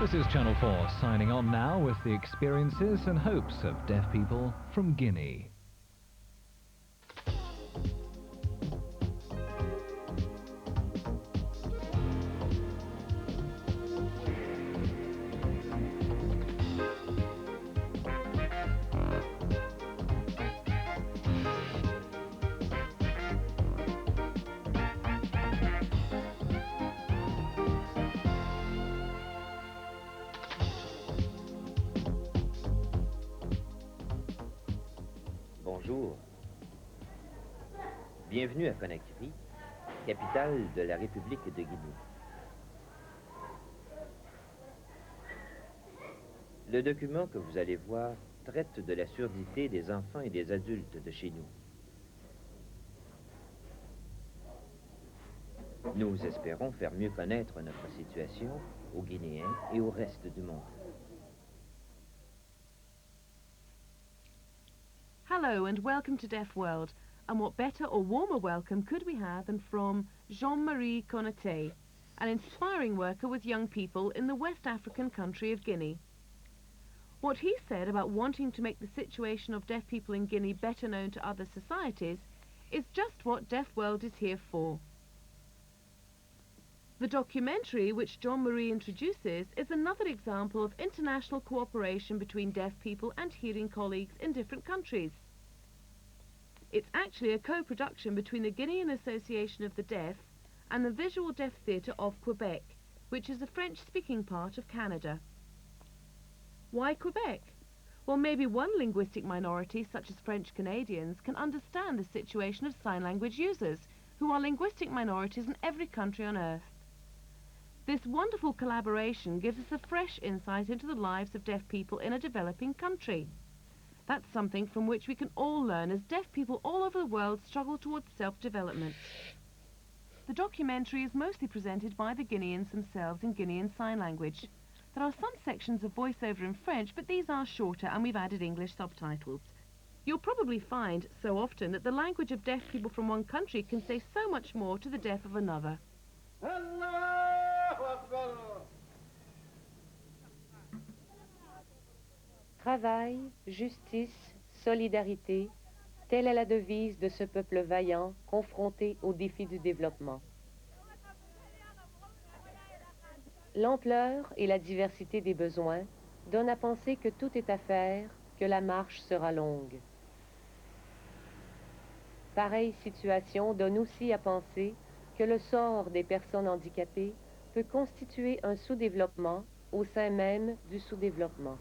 This is Channel 4 signing on now with the experiences and hopes of deaf people from Guinea. Bonjour. Bienvenue à Conakry, capitale de la République de Guinée. Le document que vous allez voir traite de la surdité des enfants et des adultes de chez nous. Nous espérons faire mieux connaître notre situation aux Guinéens et au reste du monde. Hello and welcome to Deaf World. And what better or warmer welcome could we have than from Jean-Marie Konaté, an inspiring worker with young people in the West African country of Guinea. What he said about wanting to make the situation of deaf people in Guinea better known to other societies is just what Deaf World is here for. The documentary which Jean-Marie introduces is another example of international cooperation between deaf people and hearing colleagues in different countries. It's actually a co-production between the Guinean Association of the Deaf and the Visual Deaf Theatre of Quebec, which is a French-speaking part of Canada. Why Quebec? Well, maybe one linguistic minority, such as French Canadians, can understand the situation of sign language users, who are linguistic minorities in every country on earth. This wonderful collaboration gives us a fresh insight into the lives of deaf people in a developing country. That's something from which we can all learn as deaf people all over the world struggle towards self-development. The documentary is mostly presented by the Guineans themselves in Guinean Sign Language. There are some sections of voiceover in French, but these are shorter and we've added English subtitles. You'll probably find so often that the language of deaf people from one country can say so much more to the deaf of another. Travail, justice, solidarité, telle est la devise de ce peuple vaillant confronté aux défis du développement. L'ampleur et la diversité des besoins donnent à penser que tout est à faire, que la marche sera longue. Pareille situation donne aussi à penser que le sort des personnes handicapées peut constituer un sous-développement au sein même du sous-développement.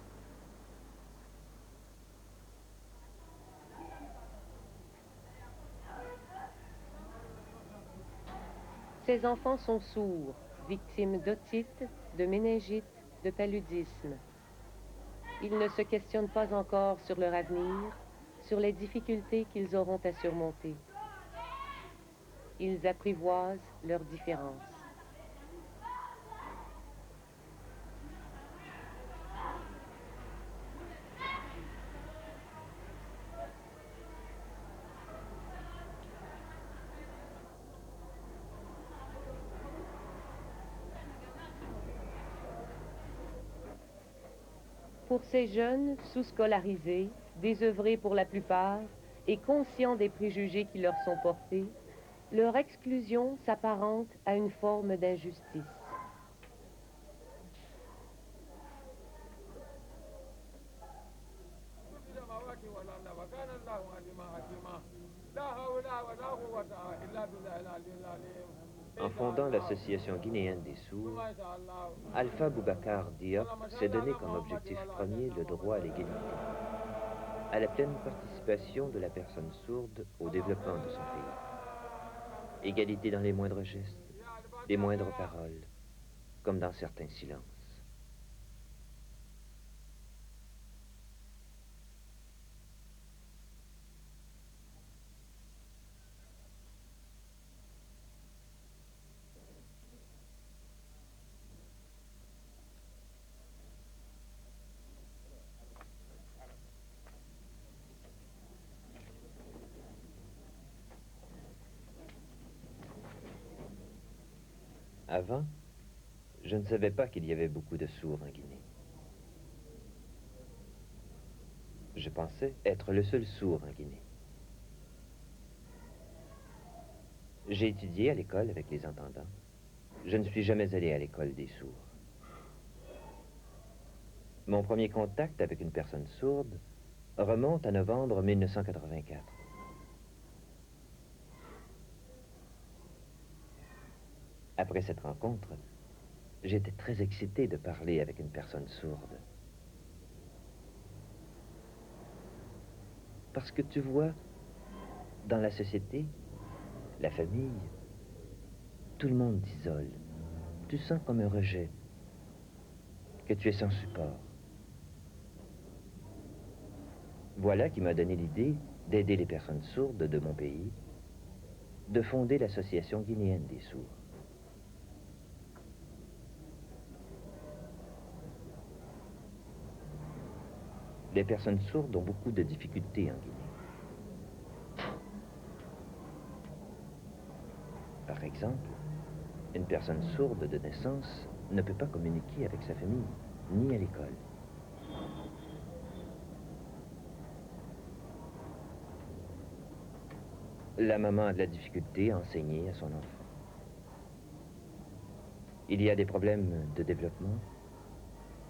Ces enfants sont sourds, victimes d'otite, de méningite, de paludisme. Ils ne se questionnent pas encore sur leur avenir, sur les difficultés qu'ils auront à surmonter. Ils apprivoisent leurs différences. Pour ces jeunes sous-scolarisés, désœuvrés pour la plupart et conscients des préjugés qui leur sont portés, leur exclusion s'apparente à une forme d'injustice. En fondant l'Association guinéenne des sourds, Alpha Boubacar Diop s'est donné comme objectif premier le droit à l'égalité, à la pleine participation de la personne sourde au développement de son pays. Égalité dans les moindres gestes, les moindres paroles, comme dans certains silences. Avant, Je ne savais pas qu'il y avait beaucoup de sourds en Guinée. Je pensais être le seul sourd en Guinée. J'ai étudié à l'école avec les entendants. Je ne suis jamais allé à l'école des sourds. Mon premier contact avec une personne sourde remonte à novembre 1984. Après cette rencontre, j'étais très excité de parler avec une personne sourde. Parce que tu vois, dans la société, la famille, tout le monde t'isole. Tu sens comme un rejet, que tu es sans support. Voilà qui m'a donné l'idée d'aider les personnes sourdes de mon pays, de fonder l'Association guinéenne des sourds. Les personnes sourdes ont beaucoup de difficultés en Guinée. Par exemple, une personne sourde de naissance ne peut pas communiquer avec sa famille, ni à l'école. La maman a de la difficulté à enseigner à son enfant. Il y a des problèmes de développement,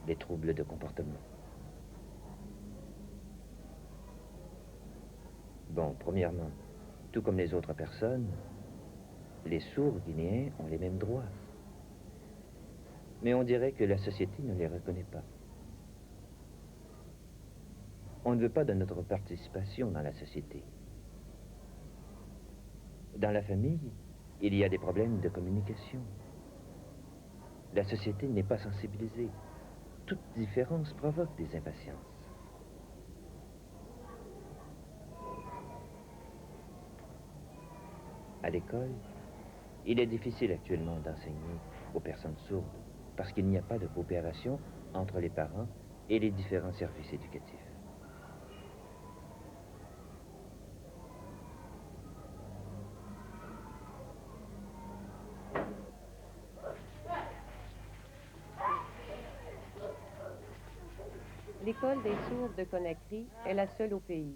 des troubles de comportement. Bon, premièrement, tout comme les autres personnes, les sourds guinéens ont les mêmes droits. Mais on dirait que la société ne les reconnaît pas. On ne veut pas de notre participation dans la société. Dans la famille, il y a des problèmes de communication. La société n'est pas sensibilisée. Toute différence provoque des impatiences. À l'école, il est difficile actuellement d'enseigner aux personnes sourdes parce qu'il n'y a pas de coopération entre les parents et les différents services éducatifs. L'école des sourds de Conakry est la seule au pays.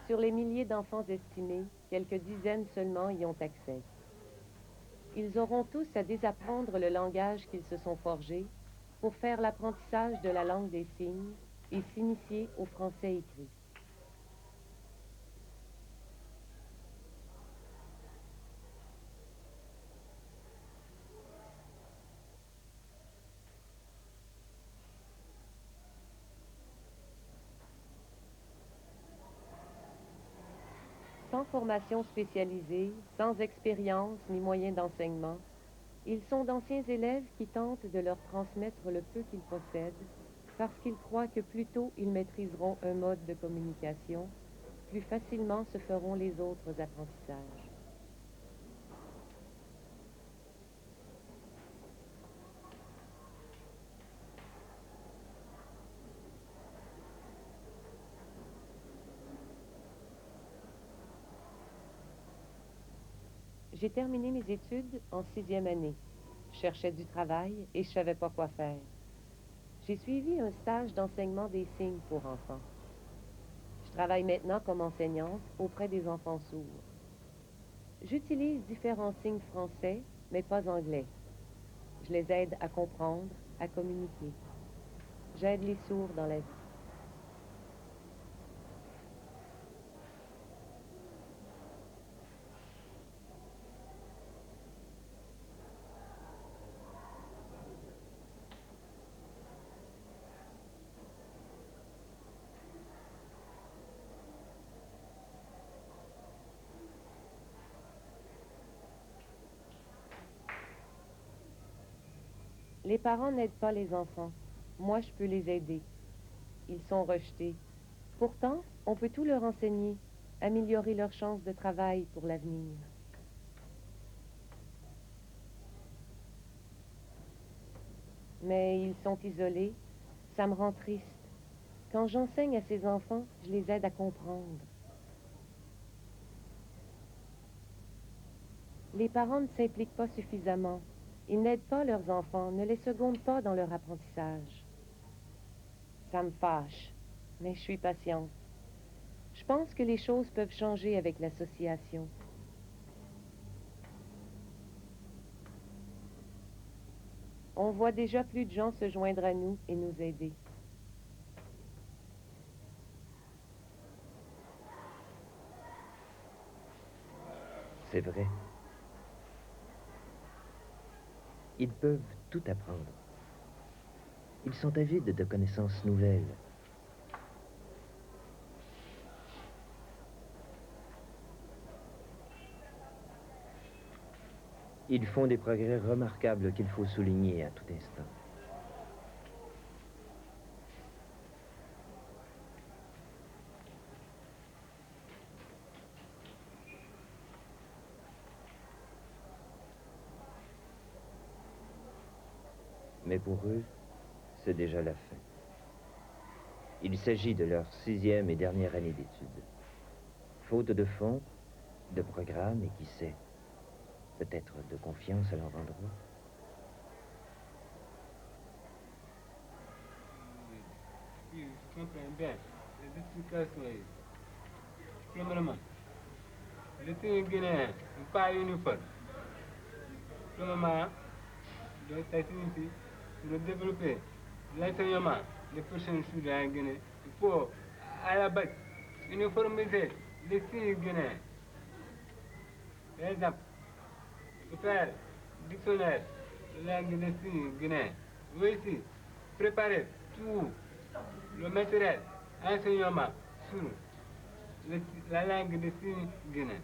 Sur les milliers d'enfants estimés, quelques dizaines seulement y ont accès. Ils auront tous à désapprendre le langage qu'ils se sont forgés pour faire l'apprentissage de la langue des signes et s'initier au français écrit. Sans formation spécialisée, sans expérience ni moyens d'enseignement, ils sont d'anciens élèves qui tentent de leur transmettre le peu qu'ils possèdent parce qu'ils croient que plus tôt ils maîtriseront un mode de communication, plus facilement se feront les autres apprentissages. J'ai terminé mes études en 6e année. Je cherchais du travail et je ne savais pas quoi faire. J'ai suivi un stage d'enseignement des signes pour enfants. Je travaille maintenant comme enseignante auprès des enfants sourds. J'utilise différents signes français, mais pas anglais. Je les aide à comprendre, à communiquer. J'aide les sourds dans la vie. Les parents n'aident pas les enfants. Moi, je peux les aider. Ils sont rejetés. Pourtant, on peut tout leur enseigner, améliorer leurs chances de travail pour l'avenir. Mais ils sont isolés. Ça me rend triste. Quand j'enseigne à ces enfants, je les aide à comprendre. Les parents ne s'impliquent pas suffisamment. Ils n'aident pas leurs enfants, ne les secondent pas dans leur apprentissage. Ça me fâche, mais je suis patiente. Je pense que les choses peuvent changer avec l'association. On voit déjà plus de gens se joindre à nous et nous aider. C'est vrai. Ils peuvent tout apprendre. Ils sont avides de connaissances nouvelles. Ils font des progrès remarquables qu'il faut souligner à tout instant. Mais pour eux, c'est déjà la fin. Il s'agit de leur 6e et dernière année d'études. Faute de fonds, de programme et qui sait, peut-être de confiance à leur endroit. Je comprends bien les explications. Premièrement, le pays guinéen n'est pas uniforme. Premièrement, donc ça signifie pour développer l'enseignement des personnes sud en Guinée, il faut à la base uniformiser les signes guinéens. Par exemple, pour faire dictionnaire de langue des signes guinéens, vous aussi préparer tout le matériel enseignement sur la langue des signes guinéens.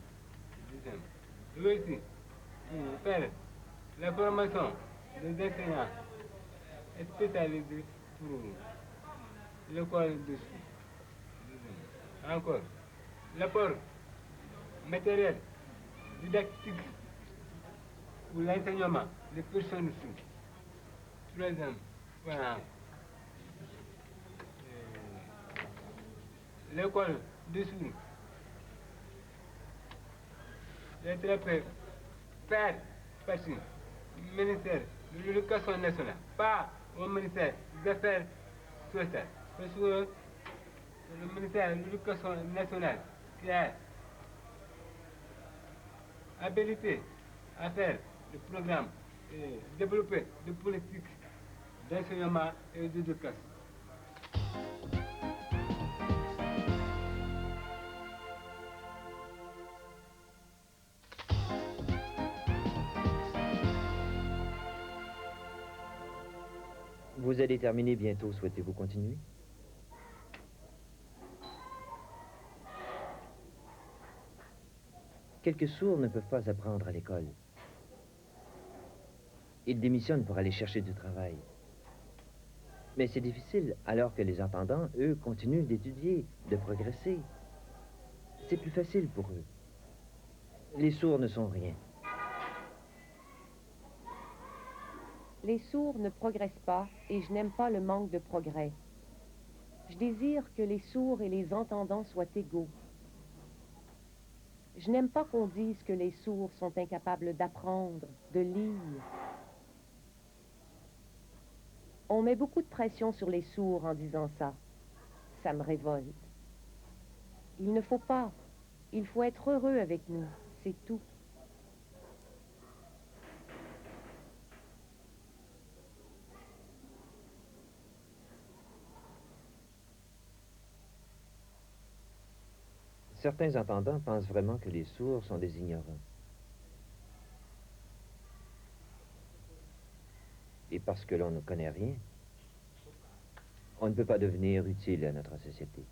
Vous aussi pour faire la formation des enseignants spécialisés pour l'école de suite. Encore, l'apport matériel didactique pour l'enseignement des personnes sourdes. Troisième, voilà. L'école de sourds. Les très faire partie du ministère de l'Éducation nationale, pas au ministère des Affaires sociales. Parce que c'est le ministère de l'Éducation nationale qui a habilité à faire le programme et développer des politiques d'enseignement et d'éducation. Vous allez terminer bientôt, souhaitez-vous continuer? Quelques sourds ne peuvent pas apprendre à l'école. Ils démissionnent pour aller chercher du travail. Mais c'est difficile, alors que les entendants, eux, continuent d'étudier, de progresser. C'est plus facile pour eux. Les sourds ne sont rien. Les sourds ne progressent pas et je n'aime pas le manque de progrès. Je désire que les sourds et les entendants soient égaux. Je n'aime pas qu'on dise que les sourds sont incapables d'apprendre, de lire. On met beaucoup de pression sur les sourds en disant ça. Ça me révolte. Il ne faut pas. Il faut être heureux avec nous, c'est tout. Certains entendants pensent vraiment que les sourds sont des ignorants. Et parce que l'on ne connaît rien, on ne peut pas devenir utile à notre société.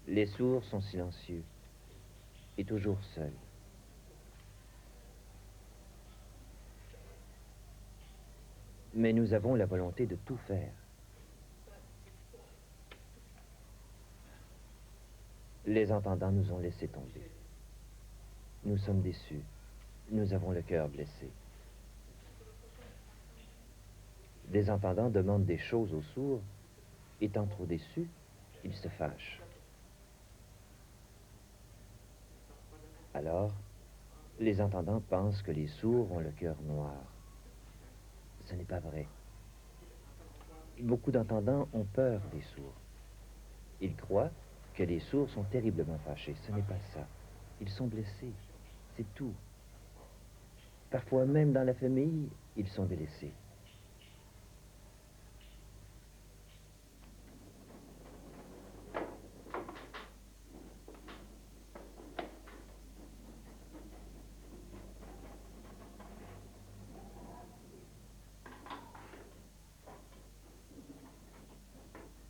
Les sourds sont silencieux et toujours seuls. Mais nous avons la volonté de tout faire. Les entendants nous ont laissé tomber. Nous sommes déçus. Nous avons le cœur blessé. Des entendants demandent des choses aux sourds. Étant trop déçus, ils se fâchent. Alors, les entendants pensent que les sourds ont le cœur noir. Ce n'est pas vrai. Beaucoup d'entendants ont peur des sourds. Ils croient que les sourds sont terriblement fâchés. Ce n'est pas ça. Ils sont blessés. C'est tout. Parfois même dans la famille, ils sont délaissés.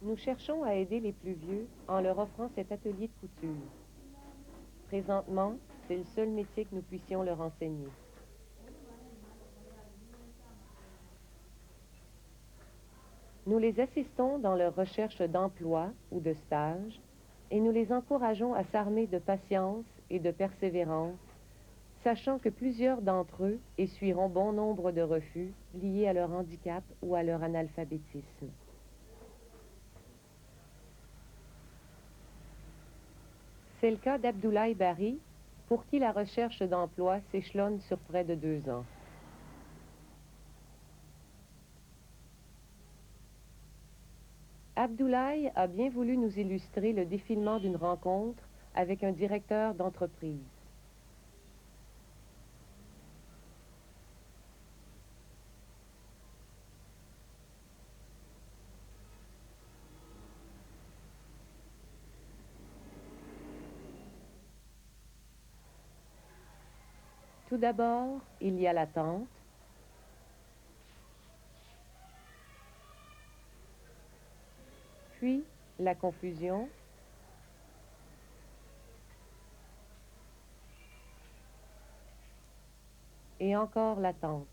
Nous cherchons à aider les plus vieux en leur offrant cet atelier de couture. Présentement, c'est le seul métier que nous puissions leur enseigner. Nous les assistons dans leur recherche d'emploi ou de stage et nous les encourageons à s'armer de patience et de persévérance, sachant que plusieurs d'entre eux essuieront bon nombre de refus liés à leur handicap ou à leur analphabétisme. C'est le cas d'Abdoulaye Bari, pour qui la recherche d'emploi s'échelonne sur près de 2 ans. Abdoulaye a bien voulu nous illustrer le défilement d'une rencontre avec un directeur d'entreprise. Tout d'abord, il y a l'attente. Puis, la confusion. Et encore l'attente.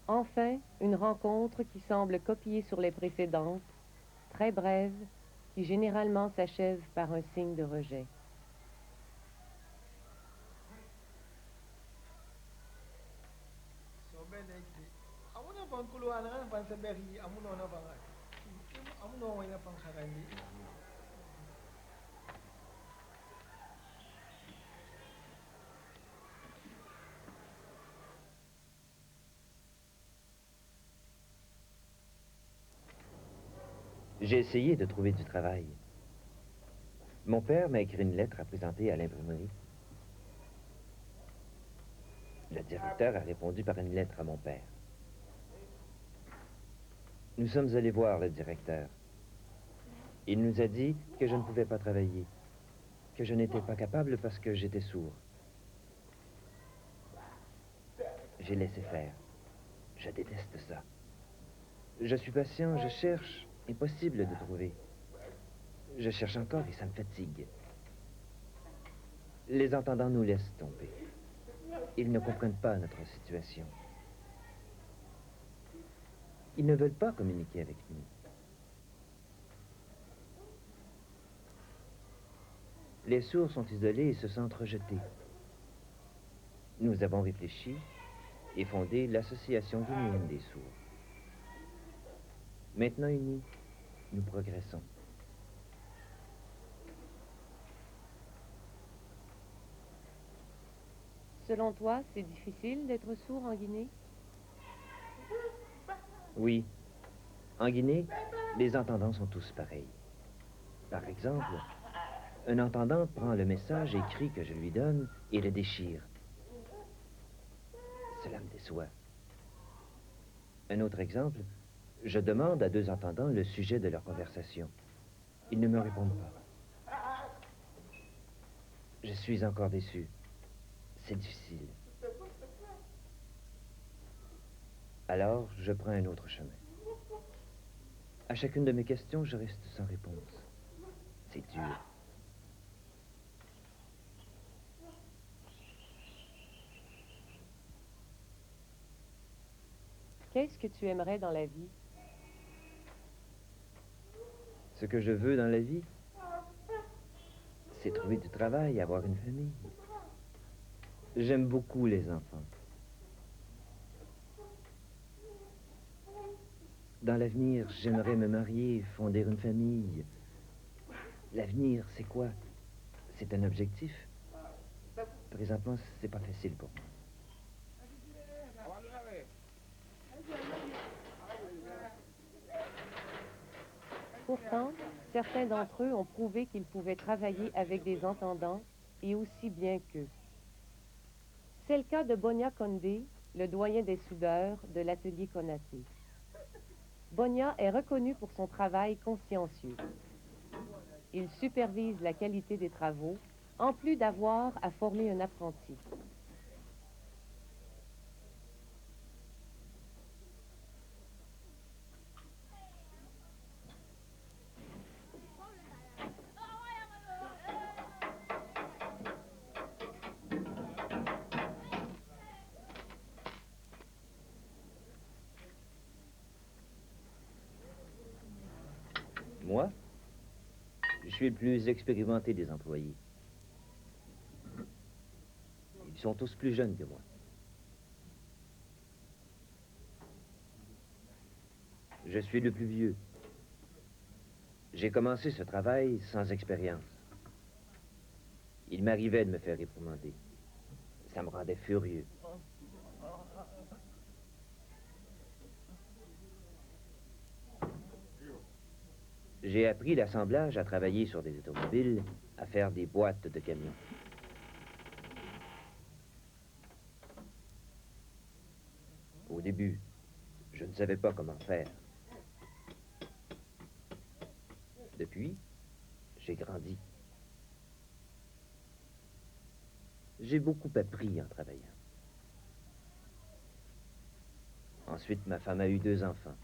Enfin, une rencontre qui semble copier sur les précédentes, très brève, qui généralement s'achève par un signe de rejet. J'ai essayé de trouver du travail. Mon père m'a écrit une lettre à présenter à l'imprimerie. Le directeur a répondu par une lettre à mon père. Nous sommes allés voir le directeur. Il nous a dit que je ne pouvais pas travailler, que je n'étais pas capable parce que j'étais sourd. J'ai laissé faire. Je déteste ça. Je suis patient, je cherche. Impossible de trouver. Je cherche encore et ça me fatigue. Les entendants nous laissent tomber. Ils ne comprennent pas notre situation. Ils ne veulent pas communiquer avec nous. Les sourds sont isolés et se sentent rejetés. Nous avons réfléchi et fondé l'Association guinéenne des sourds. Maintenant unis, nous progressons. Selon toi, c'est difficile d'être sourd en Guinée? Oui. En Guinée, les entendants sont tous pareils. Par exemple, un entendant prend le message écrit que je lui donne et le déchire. Cela me déçoit. Un autre exemple, je demande à 2 entendants le sujet de leur conversation. Ils ne me répondent pas. Je suis encore déçu. C'est difficile. Alors, je prends un autre chemin. À chacune de mes questions, je reste sans réponse. C'est dur. Qu'est-ce que tu aimerais dans la vie? Ce que je veux dans la vie, c'est trouver du travail, avoir une famille. J'aime beaucoup les enfants. Dans l'avenir, j'aimerais me marier, fonder une famille. L'avenir, c'est quoi? C'est un objectif. Présentement, c'est pas facile pour moi. Pourtant, certains d'entre eux ont prouvé qu'ils pouvaient travailler avec des entendants et aussi bien qu'eux. C'est le cas de Bonia Condé, le doyen des soudeurs de l'atelier Konaté. Bonia est reconnu pour son travail consciencieux. Il supervise la qualité des travaux, en plus d'avoir à former un apprenti. Moi, je suis le plus expérimenté des employés. Ils sont tous plus jeunes que moi. Je suis le plus vieux. J'ai commencé ce travail sans expérience. Il m'arrivait de me faire réprimander. Ça me rendait furieux. J'ai appris l'assemblage à travailler sur des automobiles, à faire des boîtes de camions. Au début, je ne savais pas comment faire. Depuis, j'ai grandi. J'ai beaucoup appris en travaillant. Ensuite, ma femme a eu 2 enfants.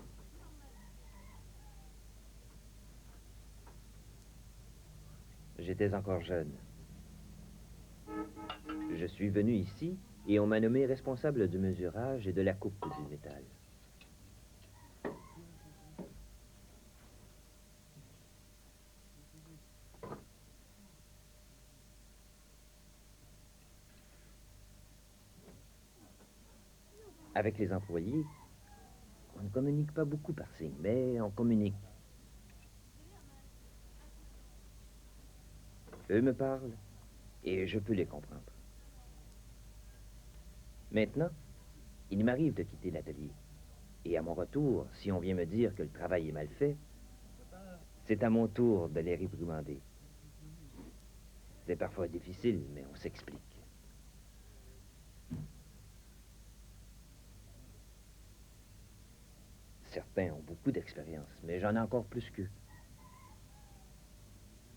J'étais encore jeune. Je suis venu ici et on m'a nommé responsable du mesurage et de la coupe du métal. Avec les employés, on ne communique pas beaucoup par signe, mais on communique. Eux me parlent et je peux les comprendre. Maintenant, il m'arrive de quitter l'atelier. Et à mon retour, si on vient me dire que le travail est mal fait, c'est à mon tour de les réprimander. C'est parfois difficile, mais on s'explique. Certains ont beaucoup d'expérience, mais j'en ai encore plus qu'eux.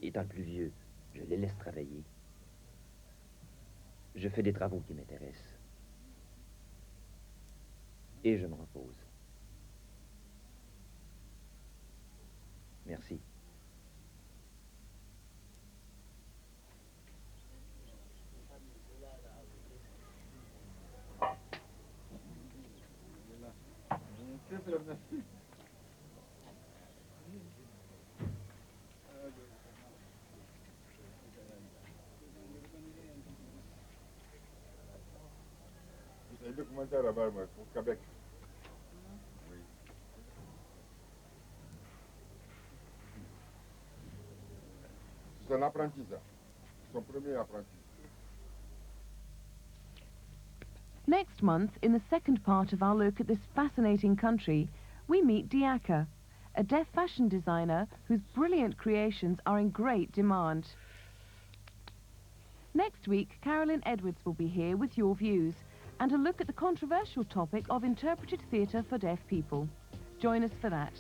Étant le plus vieux, je les laisse travailler. Je fais des travaux qui m'intéressent. Et je me repose. Merci. C'est un documentaire là-bas, au Québec. Oui. C'est un apprenti, ça. Son premier apprenti. Next month, in the second part of our look at this fascinating country, we meet Diaka, a deaf fashion designer whose brilliant creations are in great demand. Next week, Carolyn Edwards will be here with your views and a look at the controversial topic of interpreted theatre for deaf people. Join us for that.